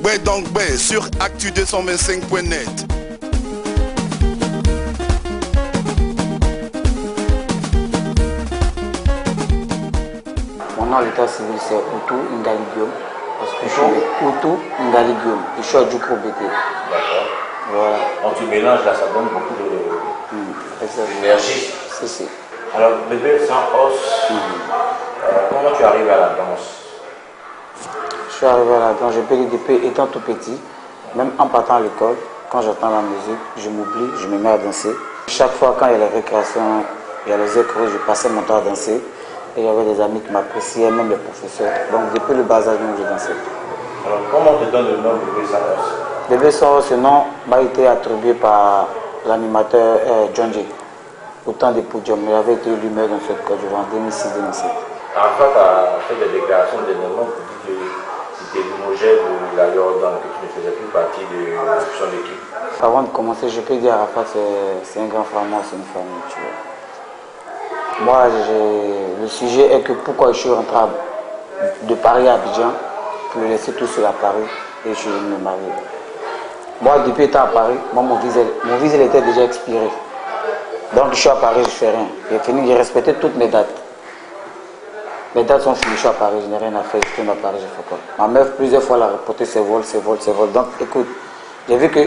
Donc, sur actu225.net. Mon nom à l'état civil c'est Outou Ngali Guillaume. Parce que je suis Outou Ngali Guillaume. Je suis à Djoukro BT. D'accord. Voilà. Quand tu mélanges là, ça donne beaucoup d'énergie. C'est. Alors, bébé sans os, comment tu arrives à la danse? Je suis arrivé à la danse, je peux dire depuis étant tout petit, même en partant à l'école, quand j'entends la musique, je m'oublie, je me mets à danser. Chaque fois quand il y a les récréations, il y a les écrous, je passais mon temps à danser. Et j'avais des amis qui m'appréciaient, même les professeurs. Donc depuis le bas âge, même je dansais. Alors comment on te donne le nom bébé sans os? Bébé sans os, ce nom m'a été attribué par l'animateur John J. Au temps des podiums, il avait été élu maire dans cette Côte d'Ivoire en 2006-2007. Enfin, tu as fait des déclarations dernièrement pour dire que si tu es limogé de la Yordan, que tu ne faisais plus partie de son équipe. Avant de commencer, je peux dire Arafat, c'est un grand frère, moi c'est une famille, tu vois. Moi, le sujet est que pourquoi je suis rentré de Paris à Abidjan pour le laisser tout seul à Paris et je suis venu me marier. Moi, depuis étant à Paris, moi, mon visa il était déjà expiré. Donc je suis à Paris, je ne fais rien. J'ai respecté toutes mes dates. Mes dates sont finies, je suis à Paris, je n'ai rien à faire, je suis à Paris, je fais quoi. Ma meuf, plusieurs fois, elle a reporté ses vols. Donc écoute, j'ai vu que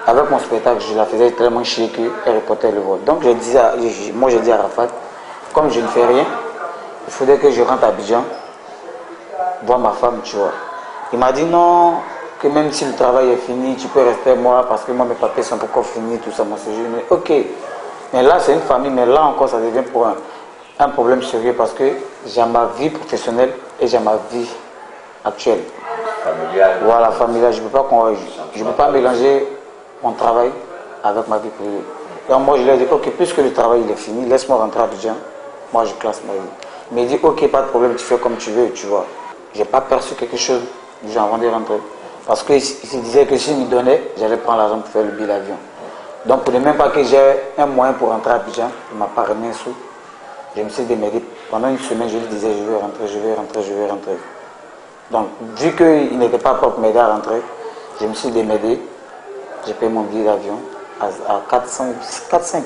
avec mon spectacle, je la faisais tellement chier qu'elle reportait le vol. Donc j'ai dit à Rafat, comme je ne fais rien, il faudrait que je rentre à Abidjan, voir ma femme, tu vois. Il m'a dit non, que même si le travail est fini, tu peux rester moi, parce que moi mes papiers sont encore finis, tout ça, mon séjour. Mais ok. Mais là, c'est une famille, mais là encore, ça devient pour un problème sérieux parce que j'ai ma vie professionnelle et j'ai ma vie actuelle. Familiale. Voilà, familiale. Je ne peux pas mélanger mon travail avec ma vie privée. Donc moi, je lui ai dit, ok, puisque le travail il est fini, laisse-moi rentrer à Abidjan. Moi, je classe ma vie. Mais il dit, ok, pas de problème, tu fais comme tu veux, tu vois. Je n'ai pas perçu quelque chose du genre avant de rentrer. Parce qu'il disait que s'il me donnait, j'allais prendre l'argent pour faire le billet d'avion. Donc pour ne même pas que j'ai un moyen pour rentrer à Abidjan, il ne m'a pas remis un sou. Je me suis démerdé. Pendant une semaine, je lui disais je vais rentrer. Donc vu qu'il n'était pas prêt pour m'aider à rentrer, je me suis démerdé. J'ai payé mon billet d'avion à 400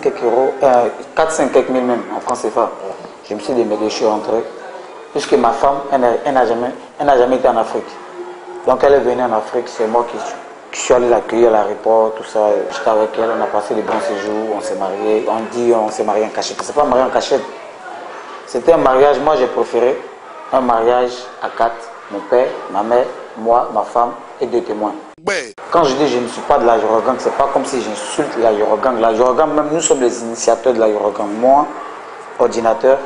quelques euros, 400 quelques mille même en francs CFA. Je me suis démerdé, je suis rentré. Puisque ma femme, elle n'a jamais été en Afrique. Donc elle est venue en Afrique, c'est moi qui suis allé l'accueillir à l'aéroport, tout ça. J'étais avec elle, on a passé des bons séjours, on s'est mariés. On dit on s'est marié en cachette. C'est pas marié en cachette. C'était un mariage, moi j'ai préféré un mariage à 4. Mon père, ma mère, moi, ma femme et 2 témoins. Quand je dis je ne suis pas de la Yorogang, c'est pas comme si j'insulte la Yorogang. La Yorogang, même nous sommes les initiateurs de la Yorogang. Moi, ordinateur,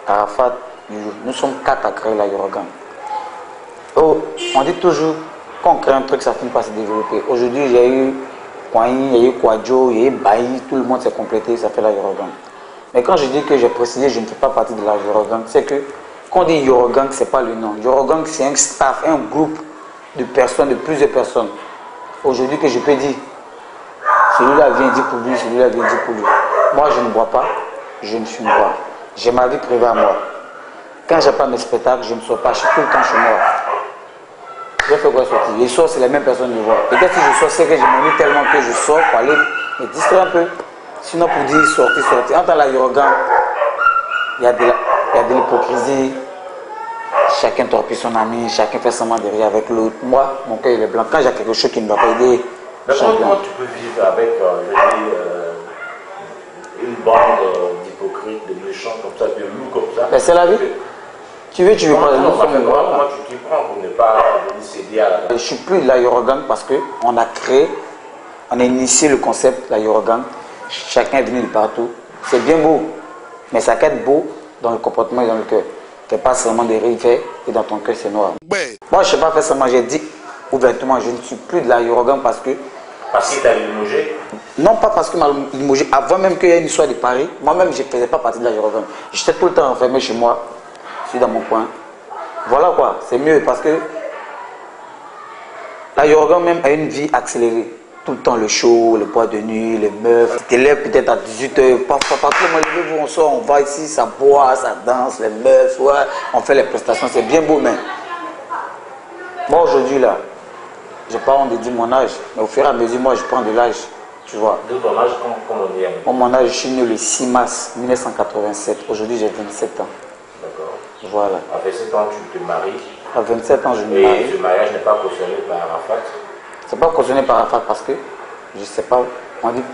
Arafat, nous sommes 4 à créer la Yorogang. Oh, on dit toujours quand on crée un truc, ça finit par se développer. Aujourd'hui, il y a eu Kouaï, il y a eu Kouadjo, il y a eu Baï, tout le monde s'est complété, ça fait la Yorogang. Mais quand je dis que j'ai précisé, je ne fais pas partie de la Yorogang, c'est que quand on dit Yorogang, ce n'est pas le nom. Yorogang, c'est un staff, un groupe de personnes, de plusieurs personnes. Aujourd'hui, que je peux dire, celui-là vient dire pour lui, celui-là vient dire pour lui. Moi, je ne bois pas, je ne fume pas. J'ai ma vie privée à moi. Quand je n'ai pas mes spectacles, je ne sors pas, je suis tout le temps chez moi. Je fais quoi sortir? Les soirs, c'est les mêmes personnes qui me voient. Peut-être si je sors, c'est que je m'ennuie tellement que je sors pour aller me distraire un peu. Sinon, pour dire sortir. Entre la Yorogang, il y a de l'hypocrisie. Chacun torpille son ami, chacun fait semblant de rire avec l'autre. Moi, mon cœur il est blanc. Quand j'ai quelque chose qui ne doit pas aider, comment tu peux vivre avec une bande d'hypocrites, de méchants comme ça, de loups comme ça? Ben, c'est la vie. Tu veux pas. Comment tu t'y prends pour ne pas venir céder à la... Je ne suis plus de la Yorogang parce qu'on a initié le concept de la Yorogang. Chacun est venu de partout. C'est bien beau, mais ça peut être beau dans le comportement et dans le cœur. Tu n'es pas seulement des rivets et dans ton cœur c'est noir. Moi je ne sais pas faire seulement, j'ai dit ouvertement, je ne suis plus de la Yorogang parce que... Parce que tu as limogé? Non, pas parce que m'a limogé. Avant même qu'il y ait une histoire de Paris, moi-même je ne faisais pas partie de la Yorogang. J'étais tout le temps enfermé chez moi. Je suis dans mon coin. Voilà quoi, c'est mieux parce que la Yorogang même a une vie accélérée. Tout le temps le show, le bois de nuit, les meufs. Tu te lèves peut-être à 18h, partout, levez-vous, on sort, on va ici, ça boit, ça danse, les meufs, ouais, on fait les prestations, c'est bien beau, mais moi aujourd'hui là, j'ai pas honte de dire mon âge, mais au fur et à mesure, moi, je prends de l'âge, tu vois. De ton âge, comme on dit. Moi, mon âge, je suis né le 6 mars 1987. Aujourd'hui, j'ai 27 ans. D'accord. Voilà. À 27 ans, tu te maries. À 27 ans, je me Et marie. ce mariage n'est pas cautionné par Arafat. C'est pas cautionné par Arafat parce que, je sais pas,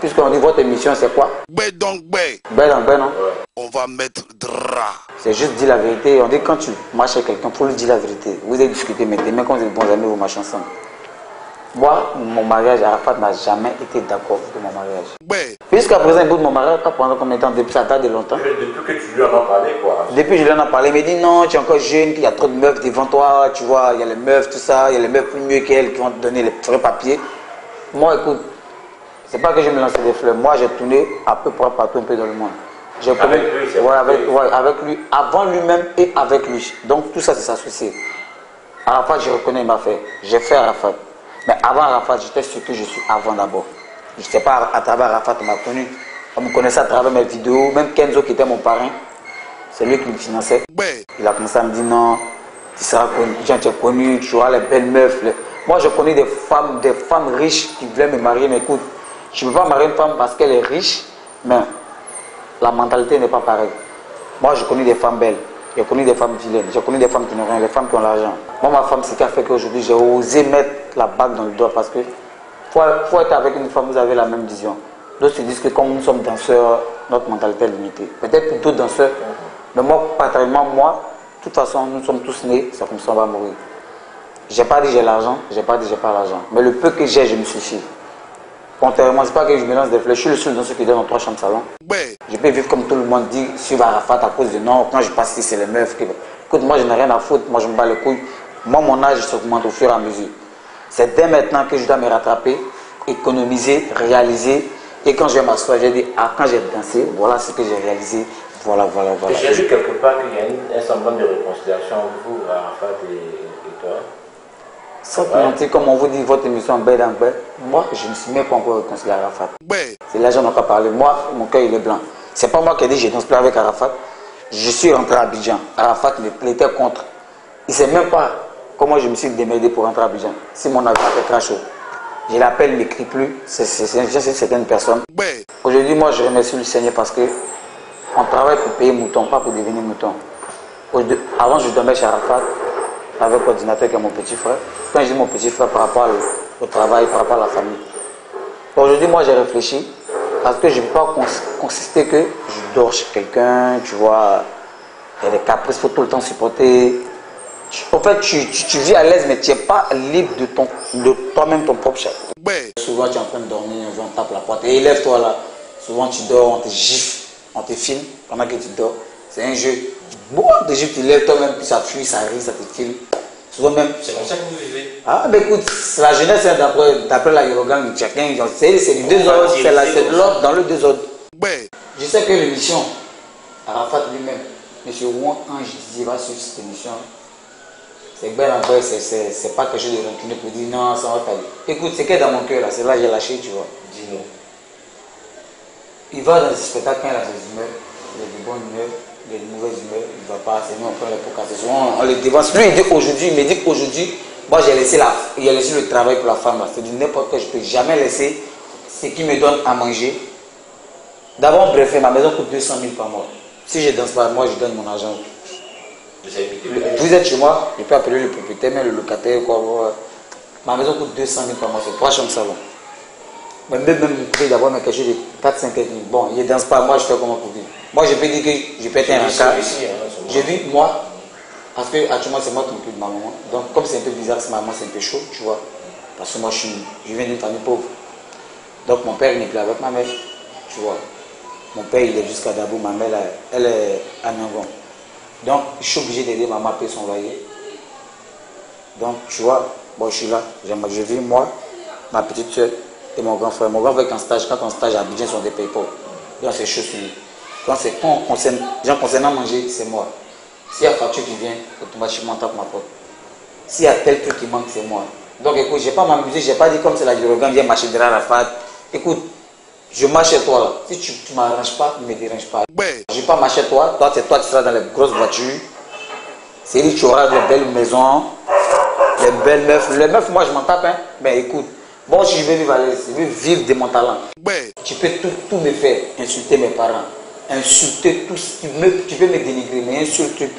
puisqu'on dit votre émission, c'est quoi? Ben donc, ben, Ben non. on va mettre drap. C'est juste dire la vérité. On dit quand tu marches avec quelqu'un, il faut lui dire la vérité. Vous avez discuté, mais demain, quand vous êtes bons amis, vous marchez ensemble. Moi, mon mariage, Arafat n'a jamais été d'accord de mon mariage. Ben, Jusqu'à présent, il bout de mon mariage, pas pendant combien de temps? Depuis ça date de longtemps. Depuis que tu lui en as parlé, quoi. Depuis que je lui en ai parlé, il m'a dit non, tu es encore jeune, qu'il y a trop de meufs devant toi, tu vois, il y a les meufs, tout ça, il y a les meufs plus mieux qu'elles qui vont te donner les vrais papiers. Moi, écoute, c'est pas que je me lançais des fleurs. Moi, j'ai tourné à peu près partout un peu dans le monde. J'ai connu, Avec lui, c'est avec lui, avant lui-même et avec lui. Donc tout ça, c'est sa souci. Arafat, je reconnais, il m'a fait. J'ai fait Arafat. Mais avant Arafat, j'étais ce que je suis avant d'abord. Je ne sais pas à travers Arafat, on m'a connu. On me connaissait à travers mes vidéos. Même Kenzo, qui était mon parrain, c'est lui qui me finançait. ben, Il a commencé à me dire non, tu seras connu, tu es connu, tu auras les belles meufs. Moi, je connais des femmes riches qui voulaient me marier. Mais écoute, je ne peux pas marier une femme parce qu'elle est riche, mais la mentalité n'est pas pareille. Moi, je connais des femmes belles, j'ai connu des femmes vilaines, j'ai connu des femmes qui n'ont rien, les femmes qui ont l'argent. Moi, ma femme, c'est ce qui a fait qu'aujourd'hui, j'ai osé mettre la bague dans le doigt parce que faut être avec une femme, vous avez la même vision. D'autres se disent que comme nous sommes danseurs, notre mentalité est limitée. Peut-être pour d'autres danseurs, mais moi, particulièrement, moi, de toute façon, nous sommes tous nés, c'est comme ça on va mourir. J'ai pas dit j'ai l'argent, j'ai pas dit j'ai pas l'argent. Mais le peu que j'ai, je me suffis. Contrairement, c'est pas que je me lance des flèches, je suis le seul dans ceux qui donnent dans 3 chambres salon. ben, Je peux vivre comme tout le monde dit, suivre Arafat à cause de non, quand je passe ici, c'est les meufs. Écoute, moi je n'ai rien à foutre, moi je me bats les couilles. Moi mon âge s'augmente au fur et à mesure. C'est dès maintenant que je dois me rattraper, économiser, réaliser. Et quand je vais m'asseoir, j'ai dit, ah quand j'ai dansé, voilà ce que j'ai réalisé, voilà. J'ai lu quelque part qu'il y a un semblant de réconciliation entre vous, Arafat et toi. Sans mentir, comme on vous dit, votre émission Bête en Bête, moi je ne suis même pas encore réconcilié à Arafat. ben, C'est là, j'en ai pas parlé. Moi, mon cœur, il est blanc. C'est pas moi qui ai dit je danse plus avec Arafat. Je suis rentré à Abidjan. Arafat me plaidait contre. Il ne sait même pas comment je me suis démerdé pour rentrer à Abidjan. Si mon avion était très chaud. Je l'appelle, il ne m'écrit plus. C'est certaines personnes. ben, Aujourd'hui, moi, je remercie le Seigneur parce que on travaille pour payer mouton, pas pour devenir mouton. Avant, je dormais chez Arafat avec l'ordinateur qui est mon petit frère. Quand je dis mon petit frère, par rapport au travail, par rapport à la famille. Aujourd'hui, moi, j'ai réfléchi parce que je ne peux pas consister que je dors chez quelqu'un, tu vois, il y a des caprices, il faut tout le temps supporter. En fait, tu vis à l'aise, mais tu n'es pas libre de toi-même, ton propre chef. ben, Souvent, tu es en train de dormir, on tape la porte et élève-toi là. Souvent, tu dors, on te gifle, on te filme pendant que tu dors. C'est un jeu. Bon, on te gifle, tu lèves toi-même, puis ça fuit, ça rit, ça te filme. Souvent même. C'est comme ça que vous vivez. Ah, mais écoute, c'est la jeunesse hein, d'après la Yorogang, chacun, c'est du désordre, c'est de l'ordre dans le désordre. ben, Je sais que l'émission, Arafat lui-même, M. Rouen Ange Ziva sur cette émission, c'est bel en vrai, c'est pas quelque chose de rancunier pour dire non, ça va tailler. Écoute, c'est que dans mon cœur là, c'est là que j'ai lâché, tu vois. Dis-nous. Il va dans ce spectacle quand il a des humeurs, il a des bonnes humeurs, il a des mauvaises humeurs, il ne va pas, c'est nous on prend les pots cassés. Souvent on les dévance. Lui il dit aujourd'hui, il me dit qu'aujourd'hui, moi j'ai laissé le travail pour la femme là. C'est du n'importe quoi, je ne peux jamais laisser ce qui me donne à manger. D'abord, bref, ma maison coûte 200 000 par mois. Si je ne danse pas, moi je donne mon argent. Vous êtes chez moi, je peux appeler le propriétaire, mais le locataire, quoi. Ma maison coûte 200 000 par mois, c'est 3 chambres salon. Mais même mon prix d'abord, mais quelque chose de 4-5 000. Bon, il ne danse pas, moi je fais comment pour vivre. Moi je peux dire que je peux être un rencard. Je vis, moi, parce que actuellement c'est moi qui m'occupe de ma maman. Donc comme c'est un peu bizarre, c'est ma maman, c'est un peu chaud, tu vois. Parce que moi je viens d'une famille pauvre. Donc mon père n'est plus avec ma mère, tu vois. Mon père il est jusqu'à Dabou, ma mère elle est à Nangon. Donc je suis obligé d'aider maman à payer son loyer. Donc tu vois, bon je suis là, je vis moi, ma petite soeur et mon grand frère. Mon grand frère est en stage, quand on stage à Abidjan, ils sont des paypals. Donc c'est chaud sur lui. Quand concernant manger, c'est moi. S'il y a facture qui vient, automatiquement on tape ma porte. S'il y a tel truc qui manque, c'est moi. Donc écoute, je n'ai pas m'amuser, je n'ai pas dit comme c'est la Yorogan, viens marcher derrière la fête. Écoute, je marche chez toi là. Si tu ne m'arranges pas, ne me dérange pas. ben, Je ne vais pas marcher toi, c'est toi qui seras dans les grosses voitures. C'est lui qui aura de belles maisons, les les belles meufs. Les meufs, moi je m'en tape, hein. Ben écoute, bon, si je veux vivre à l'aise, je veux vivre de mon talent. Tu peux tout me faire, insulter mes parents, insulter tous, tu peux me dénigrer, mais un seul truc,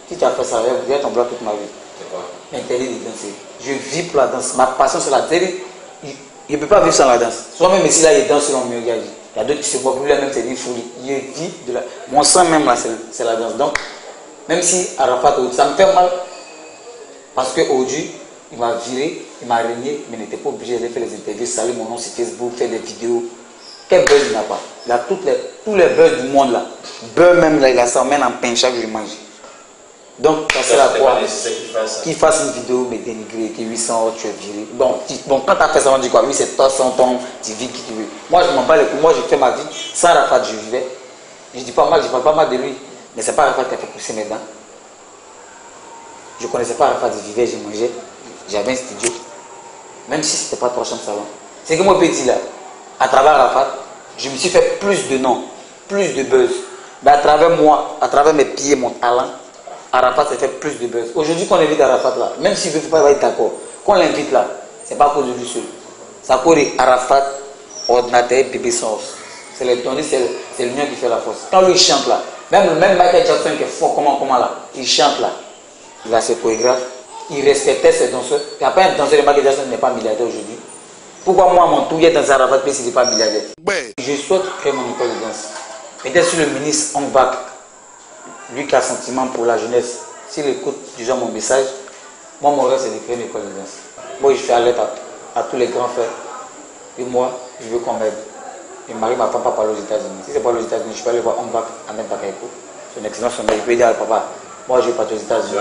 si tu as fait ça, vous êtes en blanc toute ma vie. C'est quoi? Interdit de danser. Je vis pour la danse, ma passion c'est la danse. Je ne peux pas vivre sans la danse. Soit même ici là, il danse selon mieux, il y a d'autres qui se voient plus là, même c'est une folie. Je vis de la... Mon sang même là, c'est la danse. Donc, même si Arafat, ça me fait mal, parce qu'aujourd'hui, il m'a viré, il m'a régné, mais il n'était pas obligé de faire les interviews, saluer mon nom sur Facebook, faire des vidéos. Quel buzz il n'a pas? Il a tous les buzz du monde là. Beurre même là, il a ça même en pain chaque jour il mange. Donc, ça c'est la quoi? Qu'il fasse une vidéo, mais dénigrer, que 800 tu es viré. Bon, quand tu as fait ça, on dit quoi? Oui, c'est toi, 100 ans, tu vis qui tu veux. Moi, je m'en bats les couilles. Moi, j'ai fait ma vie. Sans Arafat, je vivais. Je dis pas mal, je parle pas mal de lui. Mais c'est pas Arafat qui a fait pousser mes dents. Je connaissais pas Arafat, je vivais, je mangeais. J'avais un studio. Même si c'était pas 3 chambres salon. C'est que moi, petit là, à travers Arafat, je me suis fait plus de noms, plus de buzz. Mais à travers moi, à travers mes pieds, mon talent, Arafat s'est fait plus de buzz. Aujourd'hui, quand on invite Arafat là, même s'il ne veut pas être d'accord, quand on l'invite là, c'est pas à cause de lui seul. C'est à cause d'Arafat, ordinateur, bébé sans. C'est l'union qui fait la force. Quand lui chante là, même Michael Jackson qui est fort, comment là, il chante là. Il a ses chorégraphes, il respectait ses danseurs. Il n'y a pas un danseur de Michael Jackson qui n'est pas milliardaire aujourd'hui. Pourquoi moi, mon tour, il est dans Arafat, mais s'il n'est pas milliardaire? Je souhaite créer mon école de danse. Peut-être si le ministre Ongbak, lui qui a sentiment pour la jeunesse, s'il écoute déjà mon message, moi mon rêve c'est de créer une école de danse. Moi je fais alerte à tous les grands frères. Et moi, je veux qu'on m'aide. Et Marie, ma femme, pas parler aux États-Unis. Si c'est pas aux États-Unis, je peux aller voir Ongbak à même Bakaïko. C'est une excellence, je peux dire à papa, moi je vais partir aux États-Unis.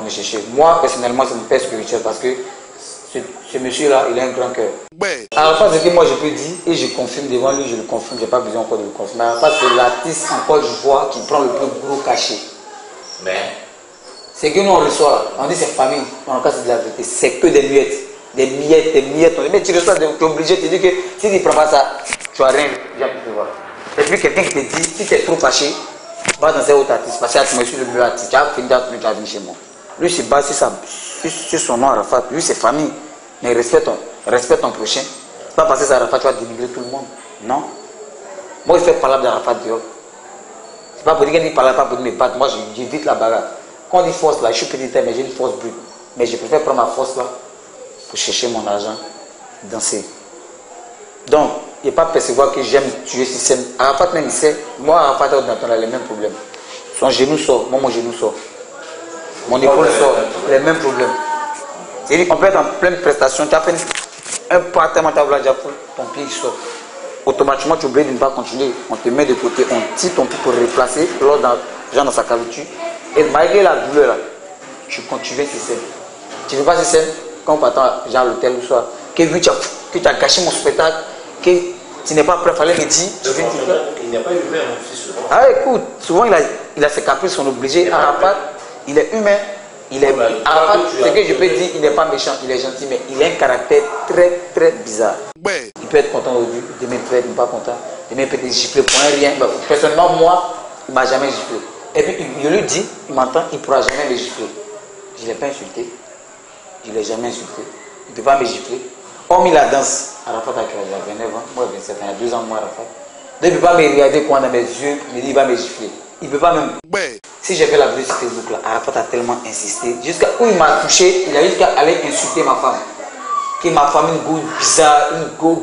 Me chercher. Moi personnellement, c'est mon père spirituel parce que ce monsieur-là, il a un grand cœur. Arafat, c'est que moi je peux dire, et je confirme devant lui, je le confirme, je n'ai pas besoin encore de le confirmer. Arafat, c'est l'artiste en Côte d'Ivoire qui prend le plus gros cachet. Mais c'est que nous on reçoit, on dit c'est famille, en cas c'est de la vérité, c'est que des miettes. Des miettes. Mais tu reçois, tu es obligé de te dire que si tu ne prends pas ça, tu n'as rien, viens pour te voir. Et puis quelqu'un qui te dit, si tu es trop fâché, va dans un autre artiste, parce que tu me suis le mieux artiste, tu as fini tu vas venir chez moi. Lui, c'est bas sur son nom Arafat, lui c'est famille. Mais respecte ton prochain. C'est pas parce que c'est Arafat, tu vas dénigrer tout le monde. Non. Moi, je fais parler d'Arafat dehors. C'est pas pour dire qu'il ne parle pas pour me battre. Moi, j'évite la bagarre. Quand on dit force là, je suis petit, mais j'ai une force brute. Mais je préfère prendre ma force là pour chercher mon argent, danser. Donc, il n'est pas percevoir que j'aime tuer ce système. Arafat même, il sait. Moi, Arafat, on a les mêmes problèmes. Son genou sort, moi, mon genou sort. Mon épaule sort, les mêmes problèmes. C'est-à-dire qu'on peut être en pleine prestation, tu as fait un pas tellement tu as voulu déjà ton pied sort. Automatiquement tu oublies de ne pas continuer. On te met de côté, on tire ton pied pour replacer l'autre dans sa cavité. Et malgré la douleur là, tu continues ces scènes. Tu ne veux pas ces scènes quand on t'attend genre à l'hôtel ou soir, que tu as gâché mon spectacle, que tu n'es pas prêt, il fallait me dire. Il n'est pas humain aussi souvent. Ah écoute, souvent il a ses caprices, sont obligés. Arafat, il est humain. Arafat, ce que je peux dire, il n'est pas méchant, il est gentil, mais il a un caractère très très bizarre. Il peut être content aujourd'hui, demain il peut être pas content, demain il peut être giflé pour un rien. Personnellement, moi, il ne m'a jamais giflé. Et puis je lui dis, il m'entend, il ne pourra jamais me gifler. Je ne l'ai pas insulté, je ne l'ai jamais insulté, il ne peut pas me gifler. Hormis la danse, Arafat a 29 ans, moi 27 ans, il y a 2 ans moi Arafat. Donc il ne peut pas me regarder quand dans mes yeux, il me dit il va me gifler. Il ne peut pas même. Si j'ai fait la vidéo sur Facebook là, Arafat a tellement insisté, jusqu'à où il m'a touché, il a jusqu'à aller insulter ma femme. Que ma femme une go bizarre, une go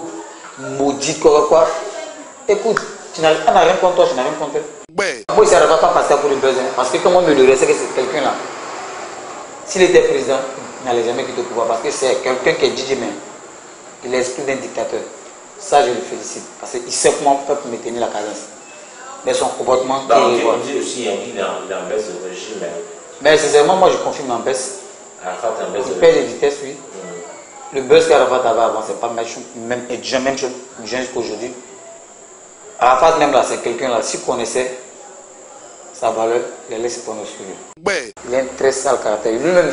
maudite, quoi. Écoute, on n'a rien contre toi, je n'ai rien contre toi. Moi, ça ne va pas passer pour le besoin. Parce que comment me le reste que c'est quelqu'un là. S'il était président, il n'allait jamais quitter le pouvoir. Parce que c'est quelqu'un qui est DJ man. Il est l'esprit d'un dictateur. Ça, je le félicite. Parce qu'il sait comment faire pour me tenir la cadence. Mais son comportement. On dit aussi qu'il est en baisse de régime. Mais sincèrement, moi je confirme en baisse. Il perd de vitesse, oui. Le buzz qu'Arafat avait avant, c'est pas même jusqu'aujourd'hui. Arafat même là, c'est quelqu'un là, s'il connaissait sa valeur, il allait se prendre au sérieux. Il a un très sale caractère. Lui-même,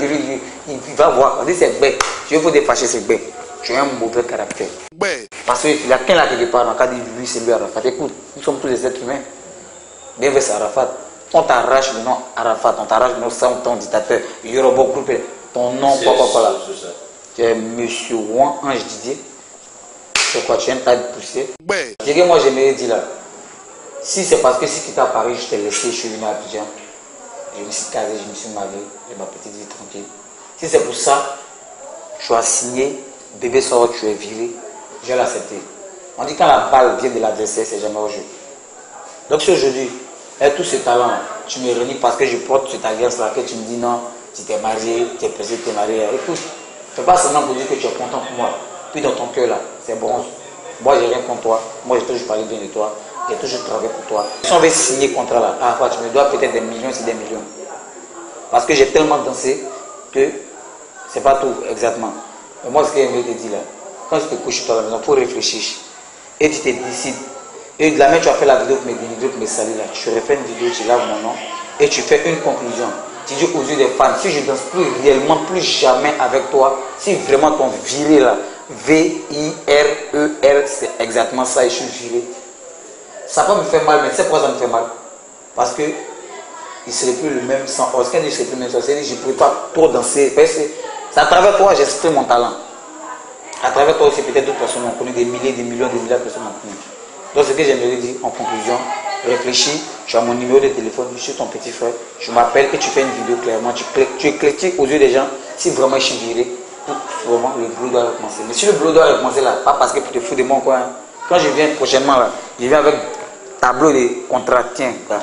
il va voir, on dit c'est bête. Je vais vous défâcher, c'est bête. Tu as un mauvais caractère. Parce qu'il y a quelqu'un là quelque part, on a dit lui, c'est lui Arafat. Écoute, nous sommes tous des êtres humains. Bien vrai, c'est Arafat. On t'arrache le nom Arafat, on t'arrache le nom sans ton dictateur. Il y aura beaucoup de ton nom, C'est là. c'est ça. Tu es Monsieur Juan Ange Didier. C'est quoi, tu as une taille poussée. Ouais. Ce que moi j'aimerais dire là, si c'est parce que si tu es à Paris, je t'ai laissé, je suis venu à Abidjan, je me suis casé, je me suis marié, j'ai ma petite vie tranquille. Si c'est pour ça, tu as signé, bébé sort, tu es viré, je vais l'accepter. On dit quand la balle vient de l'adversaire, c'est jamais au jeu. Donc si aujourd'hui, avec tous ces talents, tu me réunis parce que je porte cette alliance-là, que tu me dis non, tu t'es marié, tu es pressé, tu es marié. Écoute, fais pas seulement pour dire que tu es content pour moi. Puis dans ton cœur là, c'est bronze. Moi j'ai rien contre toi, moi j'ai toujours parlé bien de toi, j'ai toujours travaillé pour toi. Si on veut signer contrat là, tu me dois peut-être des millions, c'est des millions. Parce que j'ai tellement dansé que c'est pas tout exactement. Mais moi ce que j'aimerais te dire là, quand tu te couches toi à la maison, il faut réfléchir. Et tu te décides. Et de la même tu as fait la vidéo pour me dénigrer, pour me salir là. Tu refais une vidéo, tu laves mon nom et tu fais une conclusion. Tu dis aux yeux des fans, si je danse plus réellement, plus jamais avec toi, si vraiment ton viré là, V-I-R-E-R, c'est exactement ça, et je suis viré. Ça peut me faire mal, mais tu sais pourquoi ça me fait mal? Parce que il ne serait plus le même sans os. Quand il ne serait plus le même sans os, je ne pourrais pas trop danser. C'est à travers toi j'ai exprimé mon talent. À travers toi aussi, peut-être d'autres personnes ont connu des milliers, des millions de personnes ont connu. Donc ce que j'aimerais dire en conclusion, réfléchis, tu as mon numéro de téléphone, je suis ton petit frère, je m'appelle et tu fais une vidéo clairement, tu éclaircis aux yeux des gens si vraiment je suis viré, vraiment le boulot doit recommencer. Mais si le boulot doit recommencer là, pas parce que pour te foutre de mon coin, quand je viens prochainement là, je viens avec tableau de contrat, tiens, il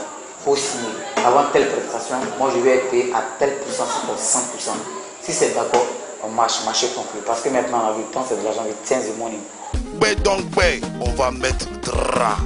faut signer. Avant telle prestation, moi je vais être payé à tel pourcentage pour 100%. Si c'est d'accord, on marche conclu. Parce que maintenant, le temps c'est de l'argent, le temps c'est money. Ben donc, ben, on va mettre drap.